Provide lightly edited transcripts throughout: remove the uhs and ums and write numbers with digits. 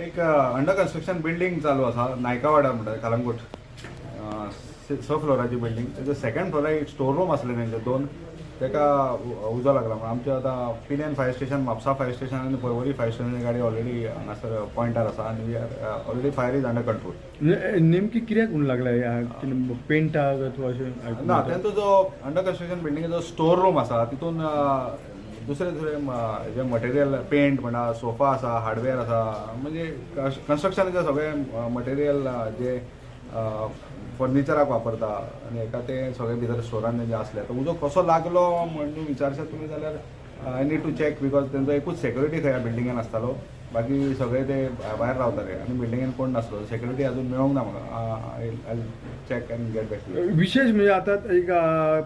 एक under construction building चालू आसा नायकावाडा म्हणटा कलंगूट 6 फ्लोराची बिल्डिंग तेजे सेकंड फ्लोरार एक स्टोर रूम आसले तेंचे 2 तेका उजो लागला म्हणून आमचे आतां Pernem fire station Mapusa fire station आनी पर्वरी फायर स्टेशनाची गाडी ऑलरेडी हांगासर पॉयंटार आसा आनी we are already fire is under control. नेमकी कित्याक म्हणून लागला पेंटाक अथवा अशें ना तेंचो जो अंडर कन्स्ट्रक्शन बिल्डिंगेचो स्टोर रूम आसा तितून दुसरे दुसरे जे मटेरियल पेंट म्हणा सोफा आसा हार्डवेअर आसा म्हणजे कन्स्ट्रक्शनाचे सगळे मटेरियल जे फर्निचराक वापरता आनी एका ते सगळे भितर स्टोरान जे आसले तो उजो कसो लागलो म्हणून विचारशात तुमी जाल्यार I need to check because तेंचो एकूच सेक्युरिटी खंय बिल्डिंगेन आसतालो बाकी सगळे ते भायर रावताले आनी बिल्डिंगेन कोण नासलो सेक्युरिटी अजून मेळोंक ना म्हाका I check end get back. विशेष म्हणजे आतां एक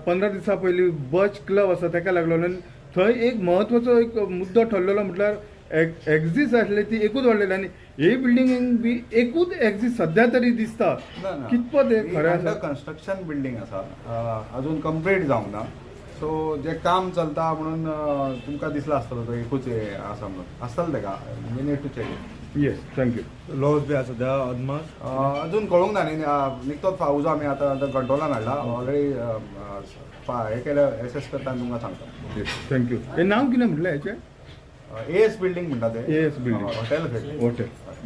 15 दिसां पयलीं बच क्लब आसा ताका लागलो आनी थंय एक म्हत्वाचो एक मुद्दो ठरलेलो म्हटल्यार एक्झिस्ट आसले ती एकूच व्हडलेली आनी हे बिल्डिंगेक बी एकूच एक्झिस्ट सध्या तरी दिसता कितपत हे खरें आसा. कन्स्ट्रक्शन बिल्डिंग आसा अजून कंप्लीट जावंक ना सो जे काम चलता म्हणून तुमकां दिसला आसतलो तो एकूच हे आसा म्हणून आसतलो तेका we need to check. Yes thank you. Loss बी आसा सद्या अदमास अजून कळूंक ना न्ही निकतोच उजो आमी आतां कंट्रोलान हाडला ऑलरेडी हे केलं एसेस करता आनी तुमकां सांगता. थँक्यू. हे नांव कितें म्हटलें हेचें? एएस बिल्डिंग म्हणटा ते AS building. Hotel hotel.